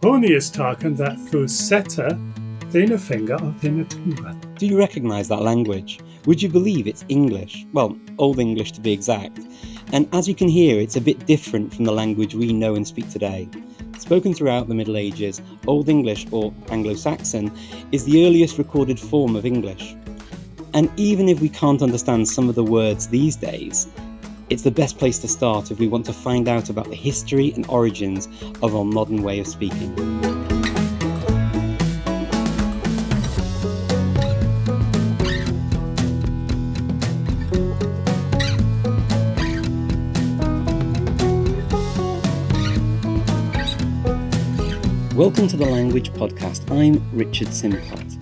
Ponyestaken that fusetta thina finger of thina tura. Do you recognise that language? Would you believe it's English? Well, Old English to be exact. And as you can hear, it's a bit different from the language we know and speak today. Spoken throughout the Middle Ages, Old English, or Anglo-Saxon, is the earliest recorded form of English. And even if we can't understand some of the words these days, it's the best place to start if we want to find out about the history and origins of our modern way of speaking. Welcome to the Language Podcast. I'm Richard Simcott.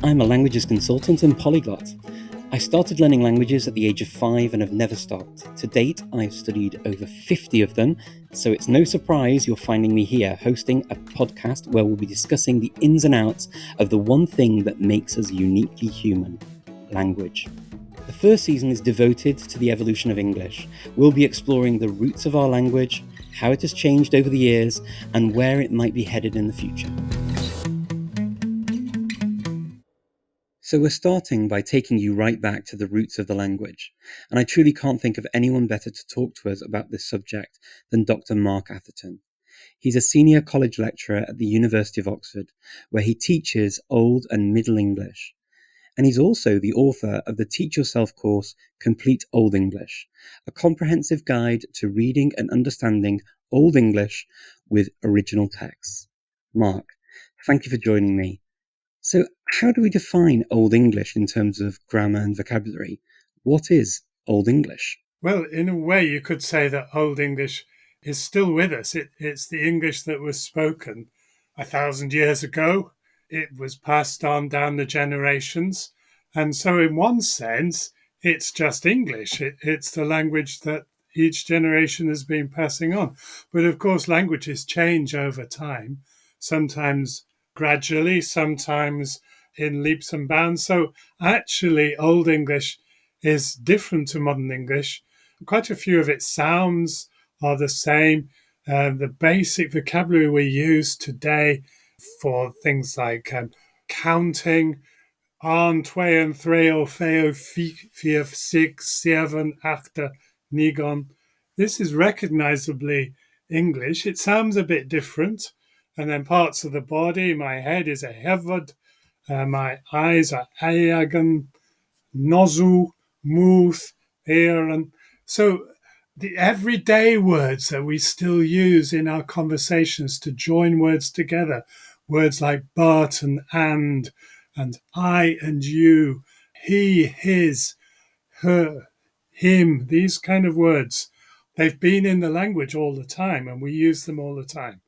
I'm a languages consultant and polyglot. I started learning languages at the age of 5 and have never stopped. To date, I've studied over 50 of them, so it's no surprise you're finding me here hosting a podcast where we'll be discussing the ins and outs of the one thing that makes us uniquely human: language. The first season is devoted to the evolution of English. We'll be exploring the roots of our language, how it has changed over the years, and where it might be headed in the future. So we're starting by taking you right back to the roots of the language, and I truly can't think of anyone better to talk to us about this subject than Dr. Mark Atherton. He's a senior college lecturer at the University of Oxford, where he teaches Old and Middle English. And he's also the author of the Teach Yourself course, Complete Old English, a comprehensive guide to reading and understanding Old English with original texts. Mark, thank you for joining me. So how do we define Old English in terms of grammar and vocabulary? What is Old English? Well, in a way, you could say that Old English is still with us. It's the English that was spoken 1,000 years ago. It was passed on down the generations. And so in one sense, it's just English. It's the language that each generation has been passing on. But of course, languages change over time, sometimes gradually, sometimes in leaps and bounds. So actually, Old English is different to modern English. Quite a few of its sounds are the same. The basic vocabulary we use today for things like counting, 1, 2 and 3, or 4, 5, 6, 7, 8, 9. This is recognizably English. It sounds a bit different. And then parts of the body, my head is a hefod, my eyes are eagan, nozu, mouth, earen. So the everyday words that we still use in our conversations to join words together, words like but and I and you, he, his, her, him, these kind of words, they've been in the language all the time and we use them all the time.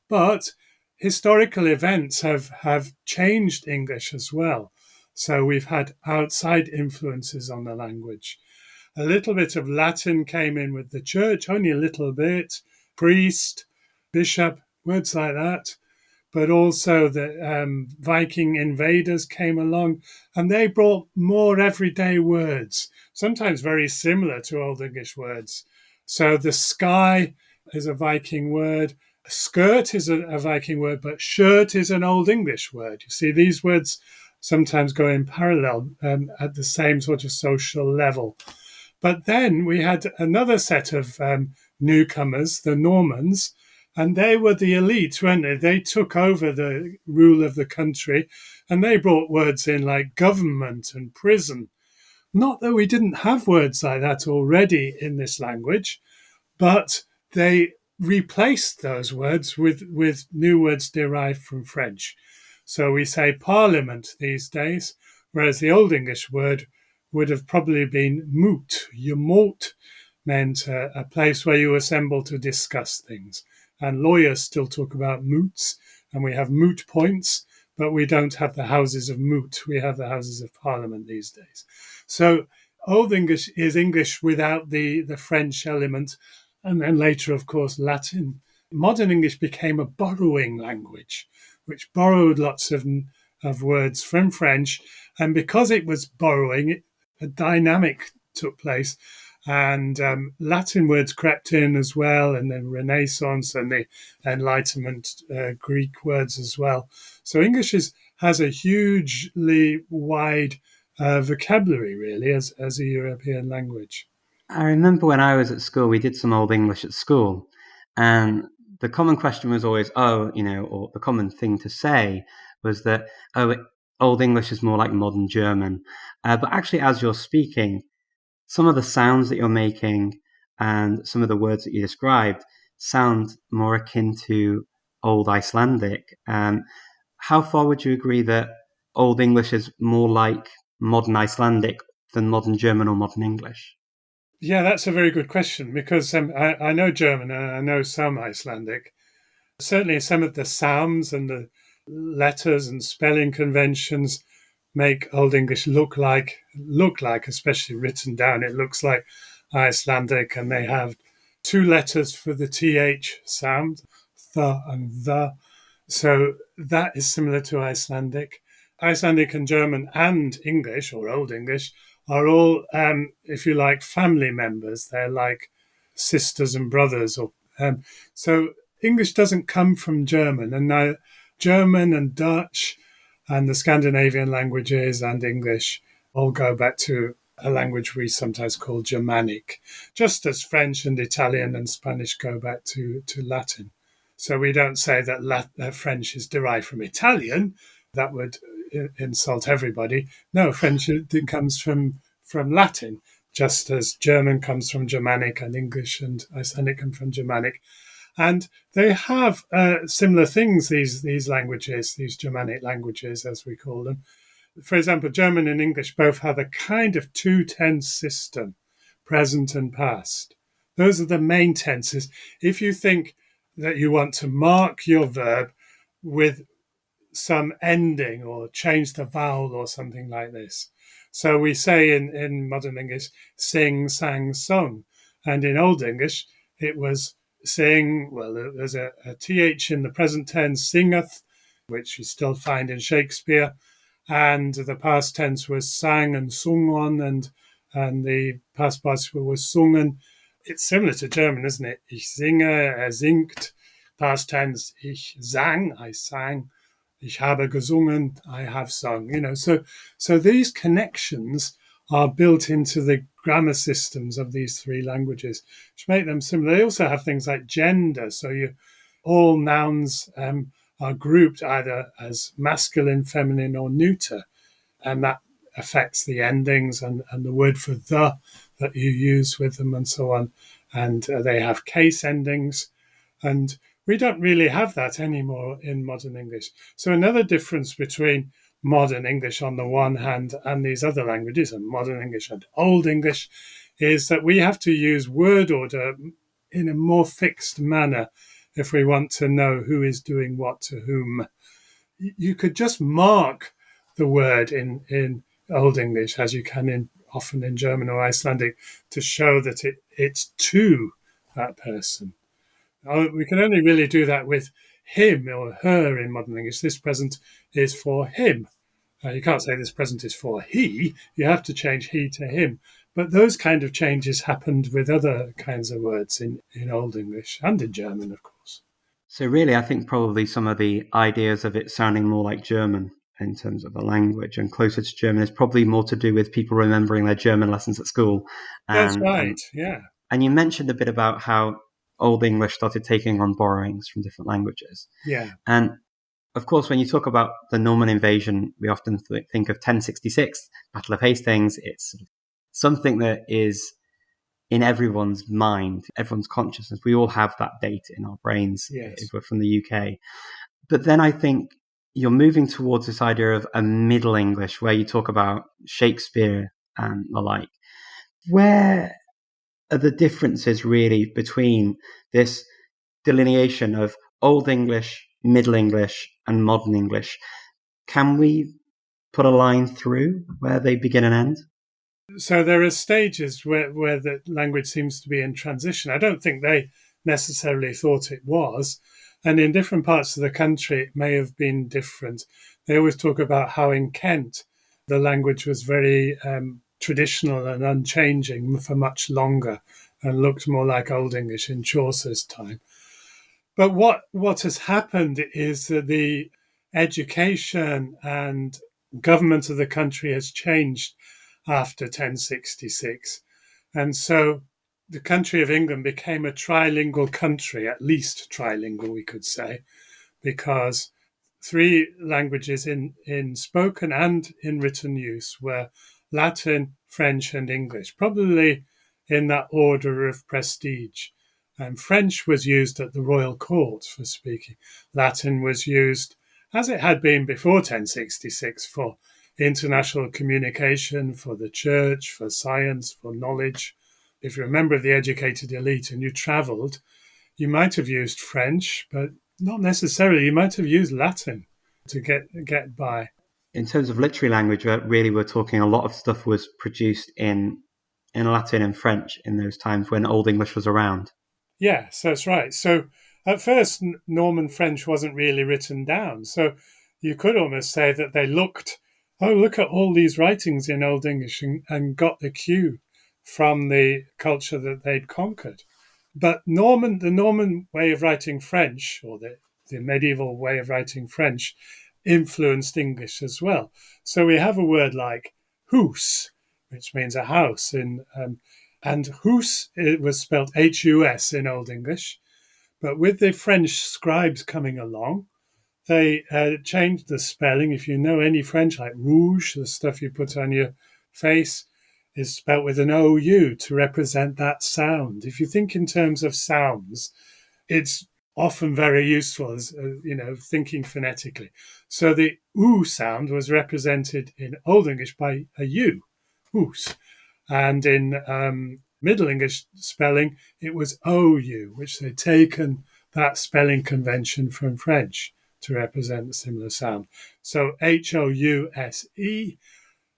But historical events have changed English as well. So we've had outside influences on the language. A little bit of Latin came in with the church, only a little bit, priest, bishop, words like that. But also the Viking invaders came along and they brought more everyday words, sometimes very similar to Old English words. So the sky is a Viking word. Skirt is a Viking word, but shirt is an Old English word. You see, these words sometimes go in parallel at the same sort of social level. But then we had another set of newcomers, the Normans, and they were the elite, weren't they? They took over the rule of the country and they brought words in like government and prison. Not that we didn't have words like that already in this language, but they replaced those words with new words derived from French. So we say parliament these days, whereas the Old English word would have probably been moot. Moot meant a place where you assemble to discuss things. And lawyers still talk about moots, and we have moot points, but we don't have the houses of moot. We have the houses of parliament these days. So Old English is English without the French element. And then later, of course, Latin. Modern English became a borrowing language, which borrowed lots of words from French. And because it was borrowing, a dynamic took place. And Latin words crept in as well, and then Renaissance and the Enlightenment Greek words as well. So has a hugely wide vocabulary, really, as a European language. I remember when I was at school, we did some Old English at school, and the common question was always, or the common thing to say was that, Old English is more like modern German. But actually, as you're speaking, some of the sounds that you're making and some of the words that you described sound more akin to Old Icelandic. How far would you agree that Old English is more like modern Icelandic than modern German or modern English? Yeah, that's a very good question because I know German and I know some Icelandic. Certainly, some of the sounds and the letters and spelling conventions make Old English look like, especially written down, it looks like Icelandic, and they have two letters for the th sound, th and the. So that is similar to Icelandic. Icelandic and German and English or Old English are all, if you like, family members. They're like sisters and brothers. So English doesn't come from German, and now German and Dutch and the Scandinavian languages and English all go back to a language we sometimes call Germanic, just as French and Italian and Spanish go back to Latin. So we don't say that French is derived from Italian. That would insult everybody. No, French comes from Latin, just as German comes from Germanic and English and Icelandic come from Germanic. And they have similar things, these languages, these Germanic languages, as we call them. For example, German and English both have a kind of two tense system, present and past. Those are the main tenses. If you think that you want to mark your verb with some ending or change the vowel or something like this. So we say in modern English, sing, sang, sung. And in Old English, it was sing, well, there's a th in the present tense, singeth, which you still find in Shakespeare. And the past tense was sang and sung on, and the past participle was sungen. It's similar to German, isn't it? Ich singe, singt. Past tense, ich sang, I sang. Ich habe gesungen, I have sung. So these connections are built into the grammar systems of these three languages, which make them similar. They also have things like gender. So all nouns are grouped either as masculine, feminine, or neuter, and that affects the endings and the word for the that you use with them and so on. And they have case endings. And we don't really have that anymore in modern English. So another difference between modern English on the one hand and these other languages, and modern English and Old English, is that we have to use word order in a more fixed manner if we want to know who is doing what to whom. You could just mark the word in Old English, as you can often in German or Icelandic, to show that it's to that person. We can only really do that with him or her in modern English. This present is for him. You can't say this present is for he. You have to change he to him. But those kind of changes happened with other kinds of words in Old English and in German, of course. So really, I think probably some of the ideas of it sounding more like German in terms of the language and closer to German is probably more to do with people remembering their German lessons at school. That's And, right, and, yeah. and you mentioned a bit about how Old English started taking on borrowings from different languages. Yeah. And of course, when you talk about the Norman invasion, we often think of 1066, Battle of Hastings. It's something that is in everyone's mind, everyone's consciousness. We all have that date in our brains if we're from the UK. But then I think you're moving towards this idea of a Middle English where you talk about Shakespeare and the like. Where are the differences really between this delineation of Old English, Middle English, and Modern English? Can we put a line through where they begin and end? So there are stages where the language seems to be in transition. I don't think they necessarily thought it was. And in different parts of the country, it may have been different. They always talk about how in Kent, the language was very traditional and unchanging for much longer and looked more like Old English in Chaucer's time. But what has happened is that the education and government of the country has changed after 1066. And so the country of England became a trilingual country, at least trilingual, we could say, because three languages in spoken and in written use were Latin, French, and English, probably in that order of prestige. And French was used at the royal court for speaking. Latin was used, as it had been before 1066, for international communication, for the church, for science, for knowledge. If you're a member of the educated elite and you traveled, you might have used French, but not necessarily. You might have used Latin to get by. In terms of literary language, really we're talking a lot of stuff was produced in Latin and French in those times when Old English was around. Yes, that's right. So at first, Norman French wasn't really written down. So you could almost say that they looked, oh, look at all these writings in Old English and got the cue from the culture that they'd conquered. But the Norman way of writing French, or the medieval way of writing French, influenced English as well. So we have a word like hus, which means a house, and hus it was spelled Hus in Old English. But with the French scribes coming along, they changed the spelling. If you know any French, like rouge, the stuff you put on your face, is spelt with an OU to represent that sound. If you think in terms of sounds, it's often very useful as thinking phonetically. So the oo sound was represented in Old English by a u, oos, and in Middle English spelling it was ou, which they'd taken that spelling convention from French to represent a similar sound. So house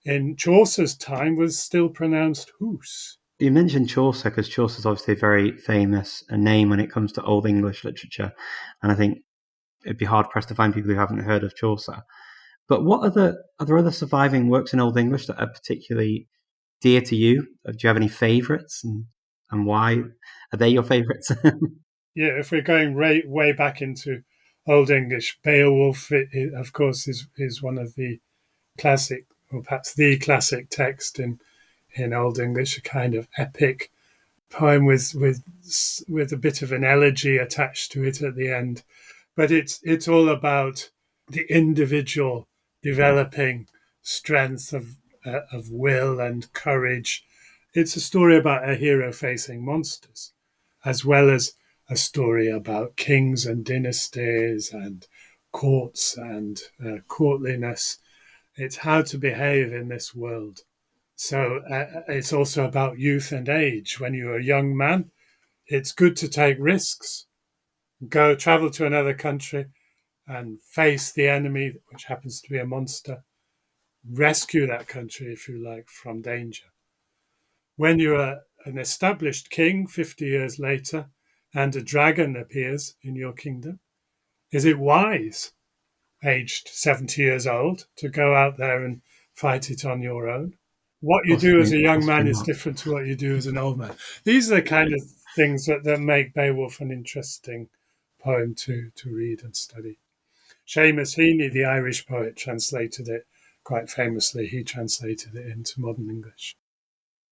in Chaucer's time was still pronounced hoose. You mentioned Chaucer because Chaucer's obviously a very famous name when it comes to Old English literature, and I think it'd be hard pressed to find people who haven't heard of Chaucer. But are there other surviving works in Old English that are particularly dear to you? Do you have any favourites, and why are they your favourites? Yeah, if we're going way back into Old English, Beowulf, of course, is one of the classic, or perhaps the classic text in Old English, a kind of epic poem with a bit of an elegy attached to it at the end. But it's all about the individual developing strength of will and courage. It's a story about a hero facing monsters, as well as a story about kings and dynasties and courts and courtliness. It's how to behave in this world. So it's also about youth and age. When you're a young man, it's good to take risks, go travel to another country and face the enemy, which happens to be a monster, rescue that country, if you like, from danger. When you're an established king 50 years later and a dragon appears in your kingdom, is it wise, aged 70 years old, to go out there and fight it on your own? What you do as a young man is different to what you do as an old man. These are the kind of things that make Beowulf an interesting poem to read and study. Seamus Heaney, the Irish poet, translated it quite famously. He translated it into modern English.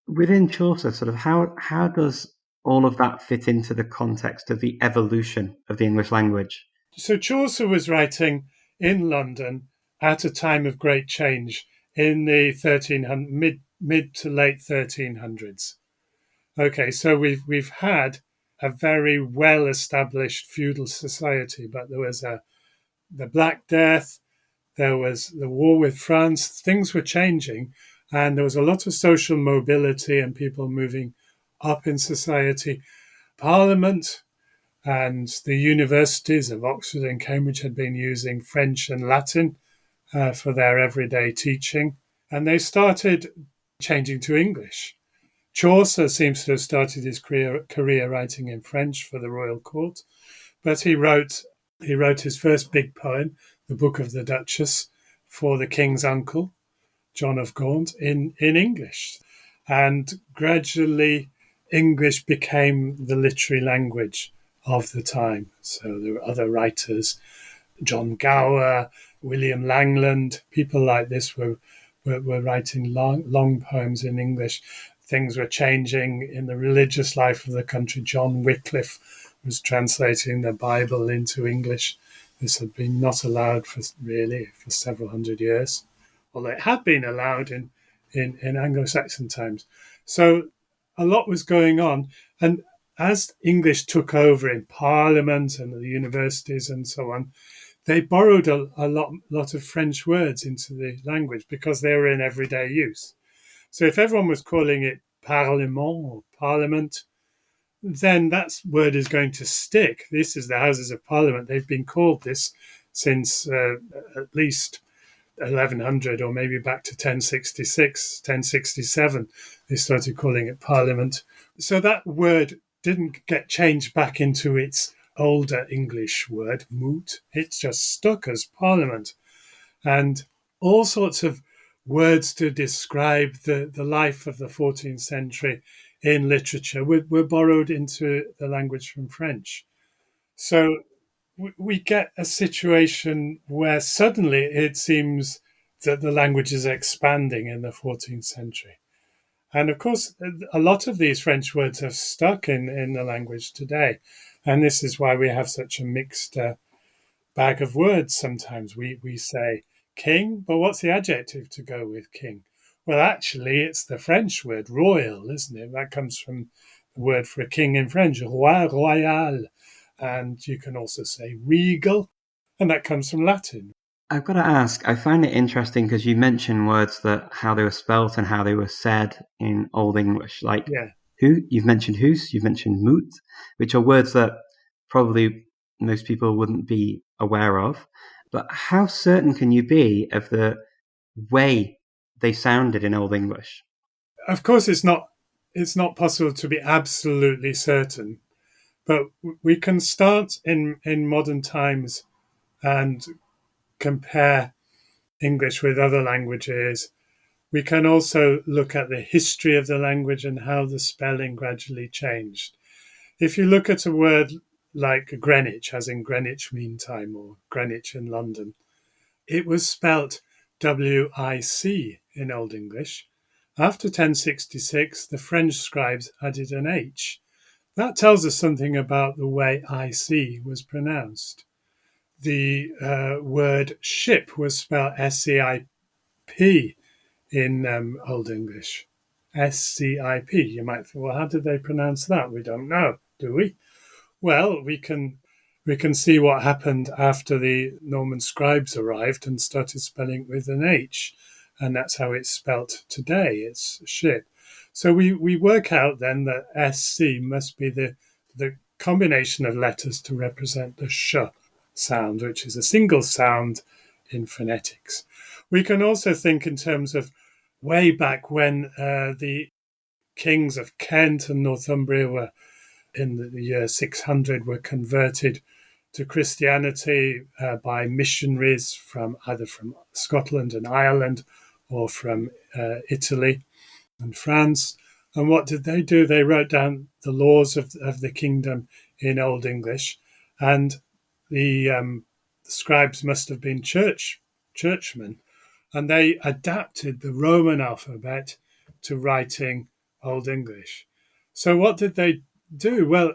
Within Chaucer, sort of how does all of that fit into the context of the evolution of the English language? So Chaucer was writing in London at a time of great change in the 1300 mid to late 1300s. Okay, so we've had a very well established feudal society, but there was the Black Death, there was the war with France, things were changing, and there was a lot of social mobility and people moving up in society. Parliament and the universities of Oxford and Cambridge had been using French and Latin for their everyday teaching, and they started changing to English. Chaucer seems to have started his career writing in French for the royal court, but he wrote his first big poem, The Book of the Duchess, for the king's uncle. John of Gaunt in English. And gradually, English became the literary language of the time. So there were other writers, John Gower, William Langland, people like this were writing long poems in English. Things were changing in the religious life of the country. John Wycliffe was translating the Bible into English. This had been not allowed for several hundred years, although it had been allowed in Anglo-Saxon times. So a lot was going on. And as English took over in Parliament and the universities and so on, they borrowed a lot of French words into the language because they were in everyday use. So if everyone was calling it parlement or parliament, then that word is going to stick. This is the Houses of Parliament. They've been called this since at least 1100 or maybe back to 1066, 1067. They started calling it Parliament. So that word didn't get changed back into its older English word, moot. It's just stuck as Parliament. And all sorts of words to describe the life of the 14th century in literature were borrowed into the language from French. So we get a situation where suddenly it seems that the language is expanding in the 14th century. And of course, a lot of these French words have stuck in the language today. And this is why we have such a mixed bag of words sometimes. We say king, but what's the adjective to go with king? Well, actually, it's the French word royal, isn't it? That comes from the word for a king in French, roi, royal. And you can also say regal, and that comes from Latin. I've got to ask, I find it interesting because you mentioned words that how they were spelt and how they were said in Old English, like Yeah. who, you've mentioned who's, you've mentioned moot, which are words that probably most people wouldn't be aware of. But how certain can you be of the way they sounded in Old English? Of course, it's not possible to be absolutely certain, but we can start in modern times and compare English with other languages. We can also look at the history of the language and how the spelling gradually changed. If you look at a word like Greenwich, as in Greenwich Mean Time or Greenwich in London, it was spelt WIC in Old English. After 1066, the French scribes added an H. That tells us something about the way IC was pronounced. The word ship was spelled SCIP in Old English. SCIP. You might think, well, how did they pronounce that? We don't know, do we? Well, we can see what happened after the Norman scribes arrived and started spelling with an H, and that's how it's spelt today. It's ship. So we work out then that SC must be the combination of letters to represent the sh sound, which is a single sound in phonetics. We can also think in terms of way back when the kings of Kent and Northumbria were in the year 600 were converted to Christianity by missionaries from either from Scotland and Ireland or from Italy and France. And what did they do? They wrote down the laws of the kingdom in Old English, and the scribes must have been churchmen, and they adapted the Roman alphabet to writing Old English. So what did they do? Well,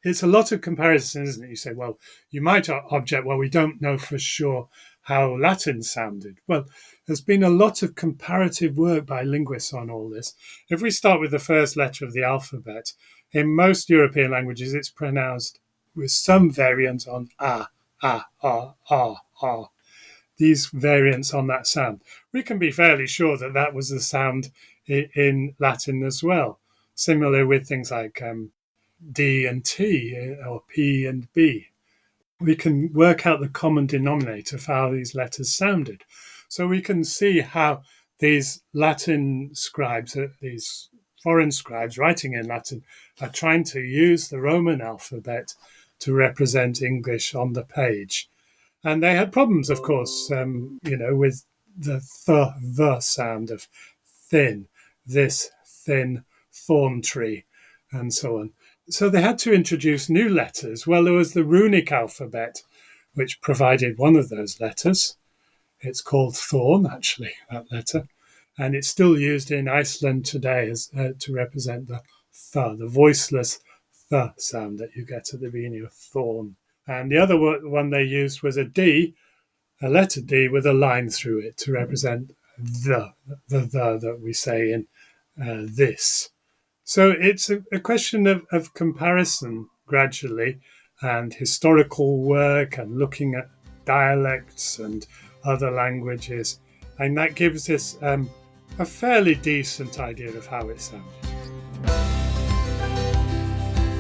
it's a lot of comparison, isn't it? You say, well, you might object, well, we don't know for sure how Latin sounded. Well, there's been a lot of comparative work by linguists on all this. If we start with the first letter of the alphabet, in most European languages, it's pronounced with some variant on ah. These variants on that sound. We can be fairly sure that that was the sound in Latin as well. Similar with things like D and T or P and B. We can work out the common denominator for how these letters sounded. So we can see how these Latin scribes, these foreign scribes writing in Latin, are trying to use the Roman alphabet to represent English on the page. And they had problems, of course, with the sound of thin, this thin thorn tree, and so on. So they had to introduce new letters. Well, there was the runic alphabet, which provided one of those letters. It's called thorn, actually, that letter. And it's still used in Iceland today as to represent the voiceless th sound that you get at the beginning of thorn. And the other one they used was a letter D with a line through it to represent the that we say in this. So it's a question of comparison gradually and historical work and looking at dialects and other languages. And that gives us a fairly decent idea of how it sounds.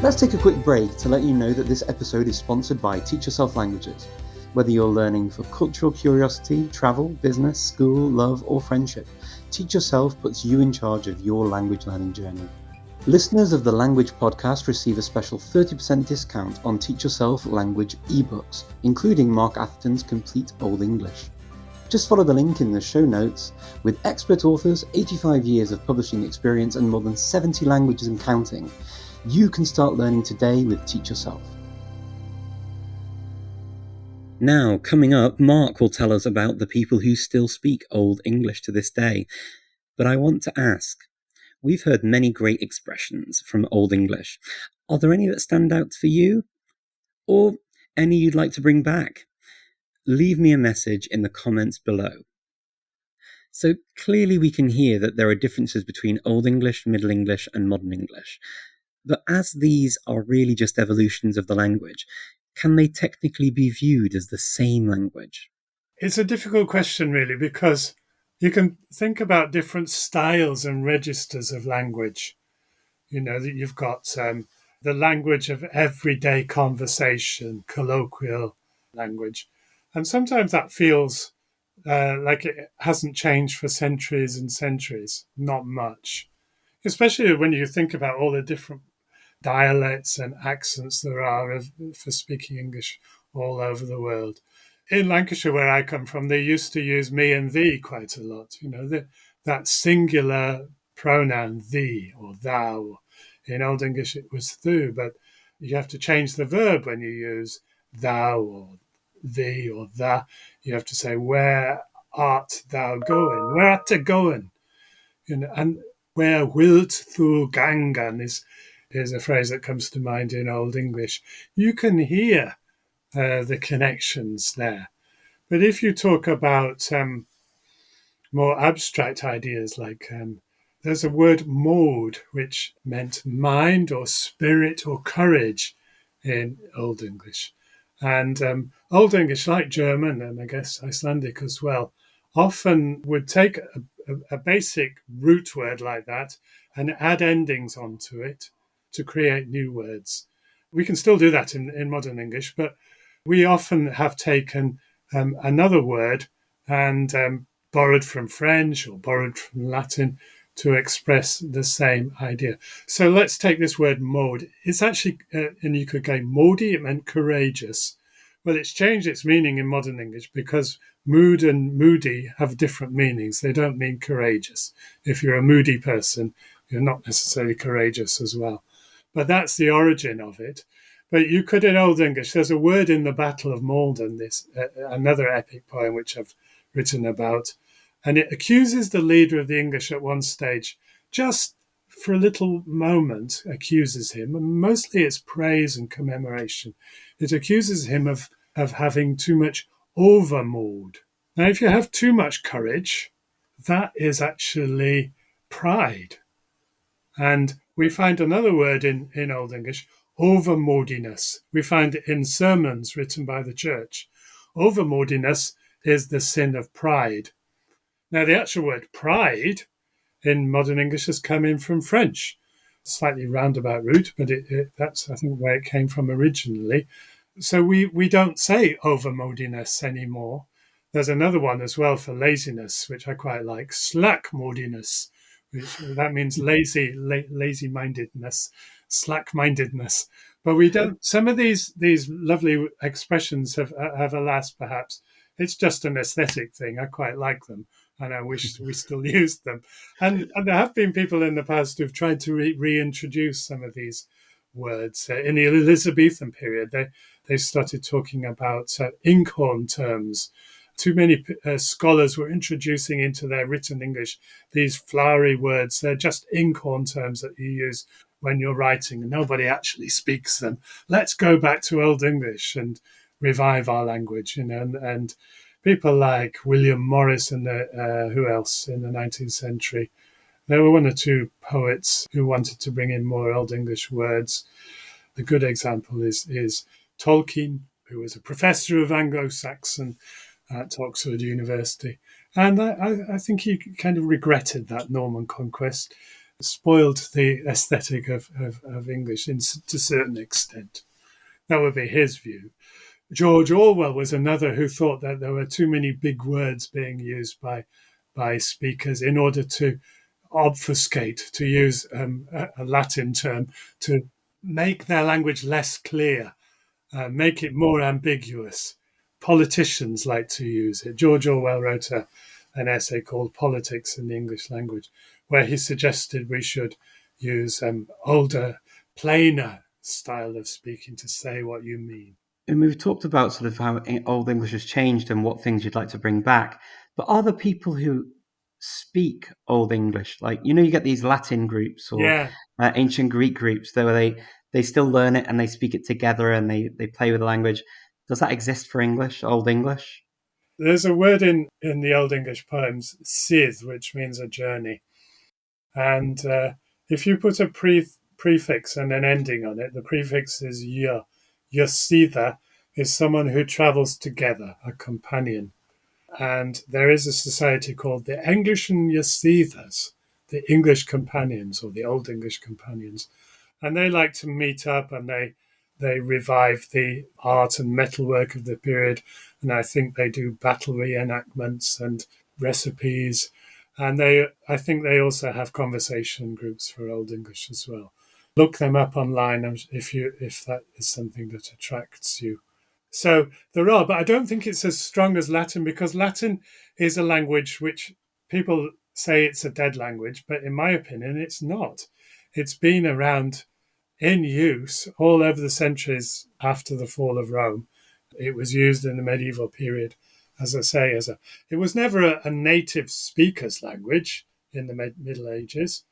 Let's take a quick break to let you know that this episode is sponsored by Teach Yourself Languages. Whether you're learning for cultural curiosity, travel, business, school, love, or friendship, Teach Yourself puts you in charge of your language learning journey. Listeners of the Language Podcast receive a special 30% discount on Teach Yourself language ebooks, including Mark Atherton's Complete Old English. Just follow the link in the show notes. With expert authors, 85 years of publishing experience, and more than 70 languages and counting, you can start learning today with Teach Yourself. Now, coming up, Mark will tell us about the people who still speak Old English to this day. But I want to ask, we've heard many great expressions from Old English. Are there any that stand out for you? Or any you'd like to bring back? Leave me a message in the comments below. So clearly we can hear that there are differences between Old English, Middle English, and Modern English. But as these are really just evolutions of the language, can they technically be viewed as the same language? It's a difficult question, really, because you can think about different styles and registers of language. You know, that you've got the language of everyday conversation, colloquial language. And sometimes that feels like it hasn't changed for centuries and centuries, not much. Especially when you think about all the different dialects and accents there are for speaking English all over the world. In Lancashire, where I come from, they used to use me and thee quite a lot. You know, that singular pronoun thee or thou. In Old English, it was thou, but you have to change the verb when you use thou or thee or tha. You have to say, where art thou going? Where art thou going? You know, and where wilt thou gangan is a phrase that comes to mind in Old English. You can hear the connections there. But if you talk about more abstract ideas, like there's a word mode, which meant mind or spirit or courage in Old English. And Old English, like German and I guess Icelandic as well, often would take a basic root word like that and add endings onto it to create new words. We can still do that in modern English, but we often have taken another word and borrowed from French or borrowed from Latin to express the same idea. So let's take this word mode. It's actually, and you could go modi, it meant courageous. Well, it's changed its meaning in modern English because mood and moody have different meanings. They don't mean courageous. If you're a moody person, you're not necessarily courageous as well. But that's the origin of it. But you could, in Old English, there's a word in the Battle of Maldon, this another epic poem which I've written about, and it accuses the leader of the English at one stage, just for a little moment, accuses him, and mostly it's praise and commemoration. It accuses him of having too much overmood. Now, if you have too much courage, that is actually pride. And we find another word in Old English, overmodiness. We find it in sermons written by the church. Overmodiness is the sin of pride. Now, the actual word pride in modern English has come in from French. Slightly roundabout route, but that's, I think, where it came from originally. So we don't say overmodiness anymore. There's another one as well for laziness, which I quite like, slack-modiness, which that means lazy-mindedness, slack-mindedness. But we don't. Some of these lovely expressions have alas, perhaps, It's just an aesthetic thing. I quite like them, and I wish we still used them. And there have been people in the past who've tried to reintroduce some of these words. In the Elizabethan period, they started talking about inkhorn terms. Too many scholars were introducing into their written English these flowery words. They're just inkhorn terms that you use when you're writing, and nobody actually speaks them. Let's go back to Old English and revive our language, and people like William Morris and who else in the 19th century. There were one or two poets who wanted to bring in more Old English words. The good example is Tolkien, who was a professor of Anglo-Saxon at Oxford University. And I think he kind of regretted that Norman conquest, spoiled the aesthetic of English to a certain extent. That would be his view. George Orwell was another who thought that there were too many big words being used by speakers in order to obfuscate, to use a Latin term, to make their language less clear, make it more ambiguous. Politicians like to use it. George Orwell wrote an essay called Politics in the English Language, where he suggested we should use older, plainer style of speaking to say what you mean. And we've talked about sort of how Old English has changed and what things you'd like to bring back. But are there people who speak Old English? Like, you get these Latin groups or Yeah, ancient Greek groups where they still learn it and they speak it together and they play with the language. Does that exist for English, Old English? there's a word in the Old English poems, sydd, which means a journey. And if you put a prefix and an ending on it, the prefix is y. Yosida is someone who travels together, a companion. And there is a society called the Englischen Yosidas, the English Companions or the Old English Companions. And they like to meet up and they revive the art and metalwork of the period. And I think they do battle reenactments and recipes. And I think they also have conversation groups for Old English as well. Look them up online if that is something that attracts you. So there are, but I don't think it's as strong as Latin because Latin is a language which people say it's a dead language, but in my opinion, it's not. It's been around in use all over the centuries after the fall of Rome. It was used in the medieval period, as I say, it was never a native speaker's language in the Middle Ages.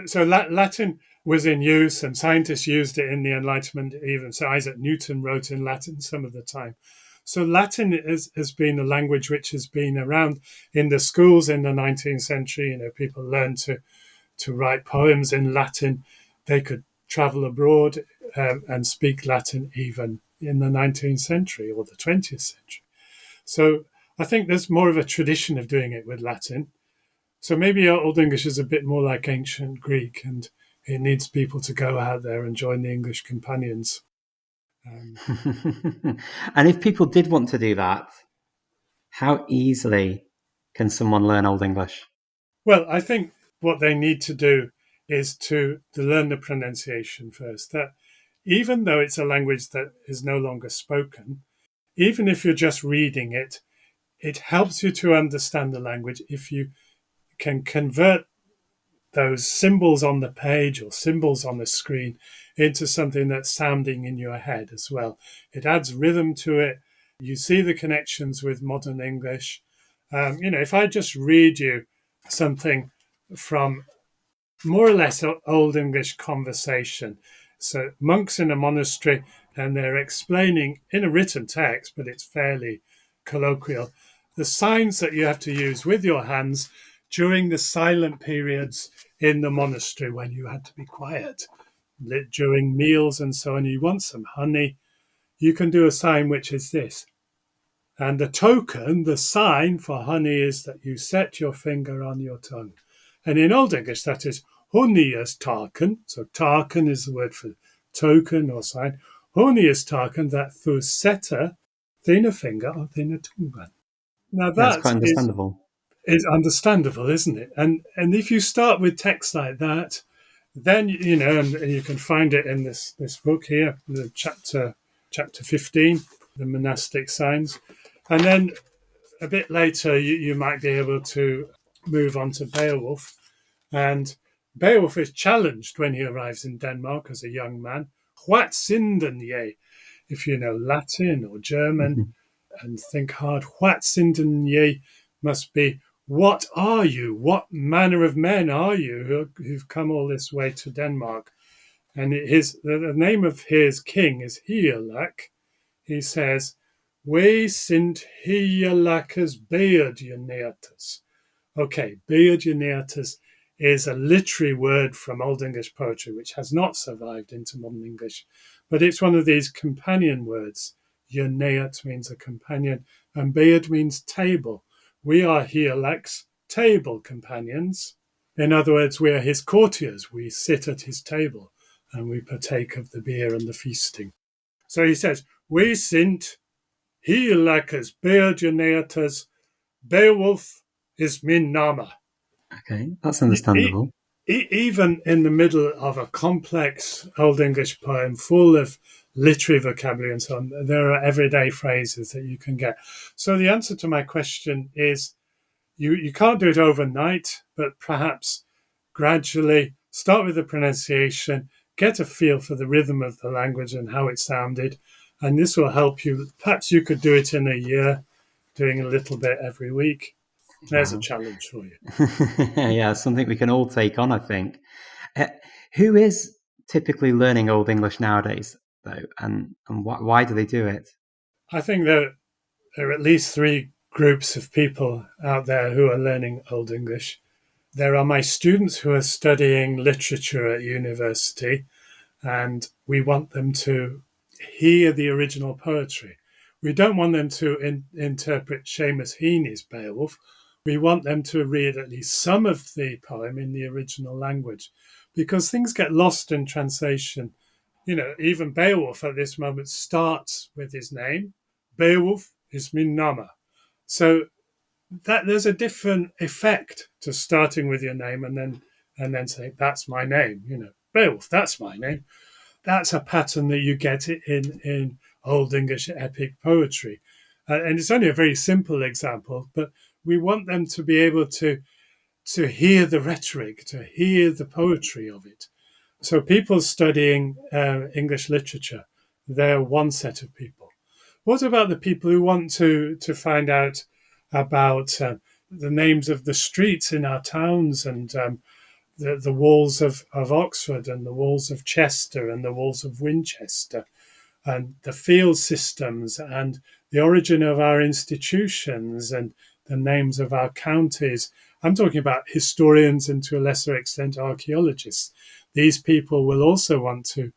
So Latin was in use and scientists used it in the Enlightenment even. So Isaac Newton wrote in Latin some of the time. So Latin has been a language which has been around in the schools in the 19th century. People learned to write poems in Latin. They could travel abroad and speak Latin even in the 19th century or the 20th century. So I think there's more of a tradition of doing it with Latin. So maybe Old English is a bit more like ancient Greek, and it needs people to go out there and join the English companions. And if people did want to do that, how easily can someone learn Old English? Well, I think what they need to do is to learn the pronunciation first. That even though it's a language that is no longer spoken, even if you're just reading it, it helps you to understand the language if you can convert those symbols on the page or symbols on the screen into something that's sounding in your head as well. It adds rhythm to it. You see the connections with modern English. If I just read you something from more or less Old English conversation. So monks in a monastery, and they're explaining in a written text, but it's fairly colloquial, the signs that you have to use with your hands during the silent periods in the monastery when you had to be quiet, during meals and so on. You want some honey, you can do a sign which is this. And the token, the sign for honey is that you set your finger on your tongue. And in Old English, that is honius taken. So taken is the word for token or sign. Honius taken, that thu setter, thina finger or thina tungan. Now That's that quite understandable. is understandable, isn't it? And if you start with text like that, then and you can find it in this book here, the chapter 15, the monastic signs, and then a bit later, you might be able to move on to Beowulf. And Beowulf is challenged when he arrives in Denmark as a young man. What sinden ye? If you know Latin or German and think hard, what sinden ye must be, what are you? What manner of men are you who've come all this way to Denmark? And the name of his king is Hygelac. He says, we sind Hygelac's beardioneatus. Okay, beardioneatus is a literary word from Old English poetry, which has not survived into modern English, but it's one of these companion words. Euneat means a companion, and beard means table. We are Hygelac's table companions. In other words, we are his courtiers. We sit at his table and we partake of the beer and the feasting. So he says, we sind Hygelac's beardioneatus, Beowulf is min nama. Okay, that's understandable. Even in the middle of a complex Old English poem full of literary vocabulary and so on, there are everyday phrases that you can get. So the answer to my question is you can't do it overnight, but perhaps gradually start with the pronunciation, get a feel for the rhythm of the language and how it sounded, and this will help you. Perhaps you could do it in a year, doing a little bit every week. There's a challenge for you. Yeah, something we can all take on, I think. Who is typically learning Old English nowadays, though, and why do they do it? I think there are at least three groups of people out there who are learning Old English. There are my students who are studying literature at university, and we want them to hear the original poetry. We don't want them to interpret Seamus Heaney's Beowulf. We want them to read at least some of the poem in the original language, because things get lost in translation. You know, even Beowulf at this moment starts with his name. Beowulf is min nama. So that there's a different effect to starting with your name and then say, that's my name, you know, Beowulf, that's my name. That's a pattern that you get in Old English epic poetry. And it's only a very simple example, but we want them to be able to hear the rhetoric, to hear the poetry of it. So people studying English literature, they're one set of people. What about the people who want to find out about the names of the streets in our towns and the walls of Oxford and the walls of Chester and the walls of Winchester and the field systems and the origin of our institutions and the names of our counties? I'm talking about historians and to a lesser extent archaeologists. These people will also want to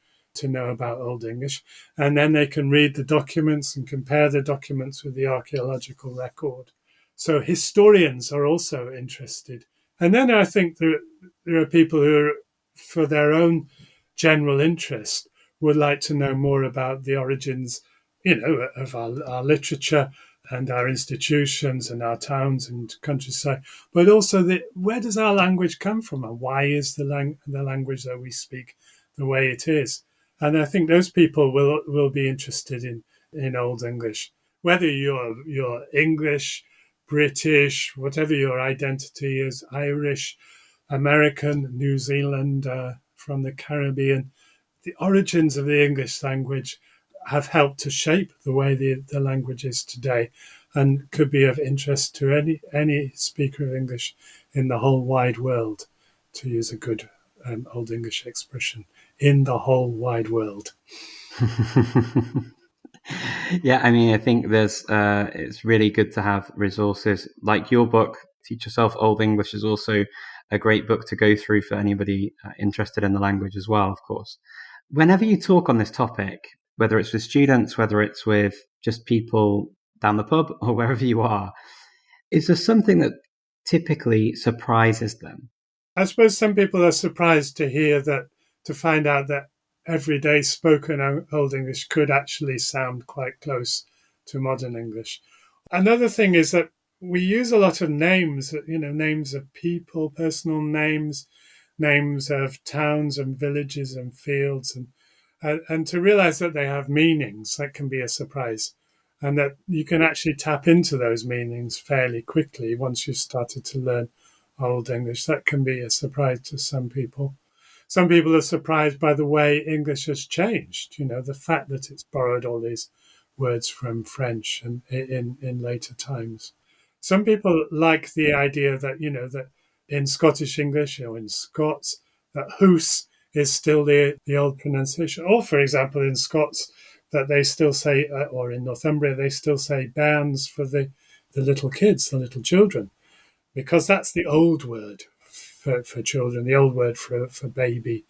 know about Old English, and then they can read the documents and compare the documents with the archaeological record. So historians are also interested. And then I think there are people who are, for their own general interest, would like to know more about the origins, you know, of our literature and our institutions and our towns and countryside, but also where does our language come from and why is the language that we speak the way it is? And I think those people will be interested in Old English, whether you're English, British, whatever your identity is, Irish, American, New Zealand, from the Caribbean. The origins of the English language have helped to shape the way the language is today and could be of interest to any speaker of English in the whole wide world, to use a good Old English expression, in the whole wide world. Yeah, I mean, I think it's really good to have resources like your book, Teach Yourself Old English, is also a great book to go through for anybody interested in the language as well, of course. Whenever you talk on this topic, whether it's with students, whether it's with just people down the pub or wherever you are, is there something that typically surprises them? I suppose some people are surprised to find out that everyday spoken Old English could actually sound quite close to modern English. Another thing is that we use a lot of names, you know, names of people, personal names, names of towns and villages and fields, and to realize that they have meanings, that can be a surprise. and that you can actually tap into those meanings fairly quickly once you've started to learn Old English. That can be a surprise to some people. Some people are surprised by the way English has changed, the fact that it's borrowed all these words from French and in later times. Some people like the idea that, that in Scottish English or in Scots, that hoose is still the old pronunciation. Or, for example, in Scots, that they still say, or in Northumbria, they still say bairns for the little kids, the little children, because that's the old word for children, the old word for baby.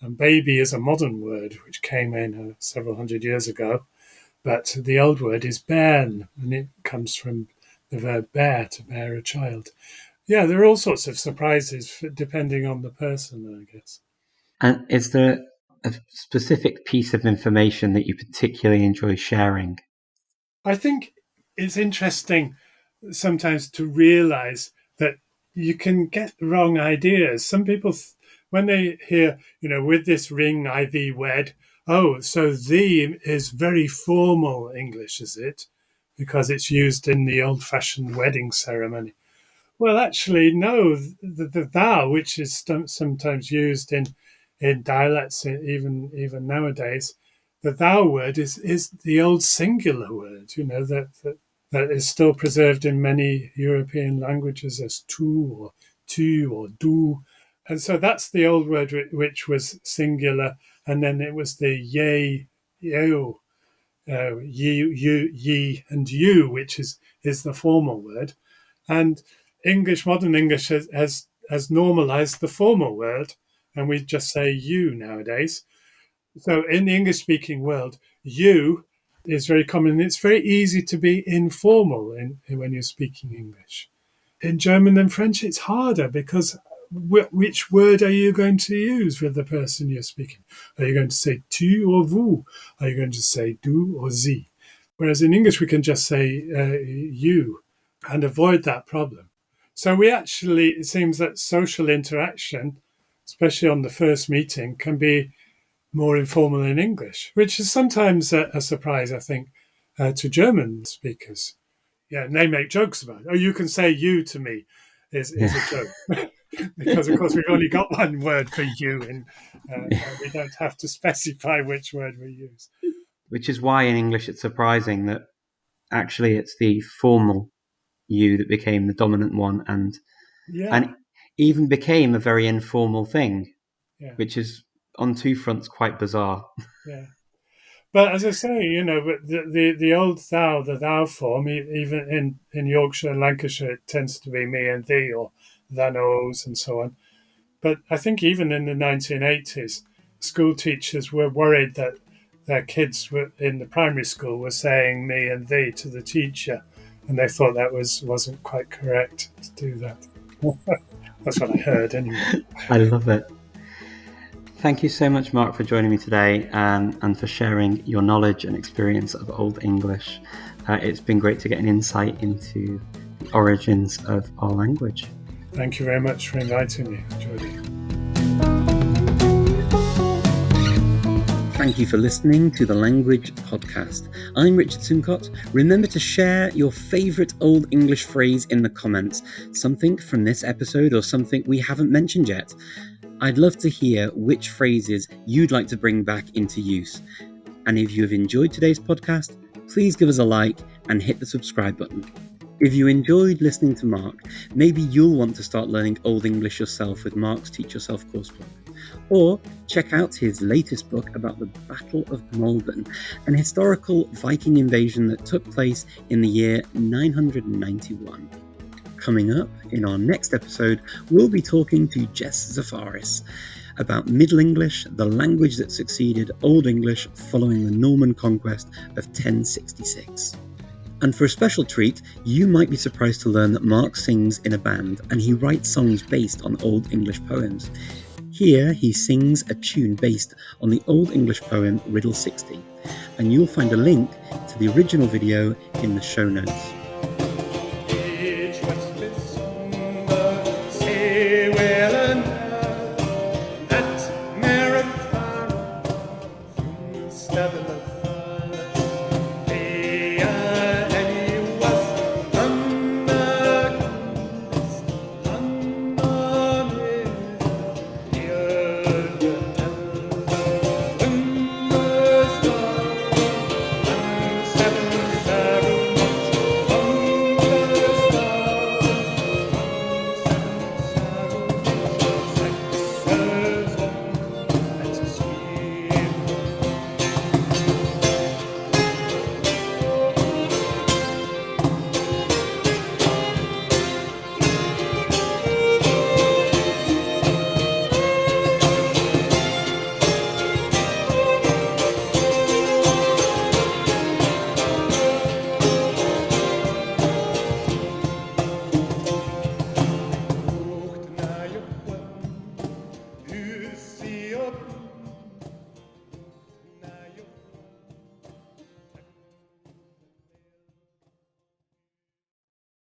And baby is a modern word which came in several hundred years ago. But the old word is bairn, and it comes from the verb bear, to bear a child. Yeah, there are all sorts of surprises depending on the person, I guess. And is there a specific piece of information that you particularly enjoy sharing? I think it's interesting sometimes to realize that you can get wrong ideas. Some people, when they hear, with this ring I thee wed, oh, so thee is very formal English, is it? Because it's used in the old fashioned wedding ceremony. Well, actually, no. The thou, which is sometimes used in dialects, even nowadays, the thou word is the old singular word. That is still preserved in many European languages as tu or du, and so that's the old word which was singular, and then it was the ye, yo, ye, and you, which is the formal word. And modern English has normalized the formal word, and we just say you nowadays. So in the English speaking world, you is very common. It's very easy to be informal when you're speaking English. In German and French, it's harder because which word are you going to use with the person you're speaking? Are you going to say tu or vous? Are you going to say du or sie? Whereas in English, we can just say you and avoid that problem. So it seems that social interaction, especially on the first meeting, can be more informal in English, which is sometimes a surprise, I think, to German speakers. Yeah, and they make jokes about it. Oh, you can say you to me is a joke. Because, of course, we've only got one word for you, and we don't have to specify which word we use. Which is why in English it's surprising that actually it's the formal you that became the dominant one and even became a very informal thing, which is on two fronts quite bizarre. Yeah. But as I say, the old thou, the thou form, even in Yorkshire and Lancashire, it tends to be me and thee or thanos and so on. But I think even in the 1980s, school teachers were worried that their kids in the primary school were saying me and thee to the teacher, and they thought that wasn't quite correct to do that. That's what I heard anyway. I love it. Thank you so much, Mark, for joining me today and for sharing your knowledge and experience of Old English. It's been great to get an insight into the origins of our language. Thank you very much for inviting me, Jodie. Thank you for listening to the Language Podcast. I'm Richard Simcott. Remember to share your favourite Old English phrase in the comments, something from this episode or something we haven't mentioned yet. I'd love to hear which phrases you'd like to bring back into use. And if you have enjoyed today's podcast, please give us a like and hit the subscribe button. If you enjoyed listening to Mark, maybe you'll want to start learning Old English yourself with Mark's Teach Yourself coursebook. Or check out his latest book about the Battle of Maldon, an historical Viking invasion that took place in the year 991. Coming up in our next episode, we'll be talking to Jess Zafaris about Middle English, the language that succeeded Old English following the Norman conquest of 1066. And for a special treat, you might be surprised to learn that Mark sings in a band and he writes songs based on Old English poems. Here he sings a tune based on the Old English poem Riddle 60, and you'll find a link to the original video in the show notes.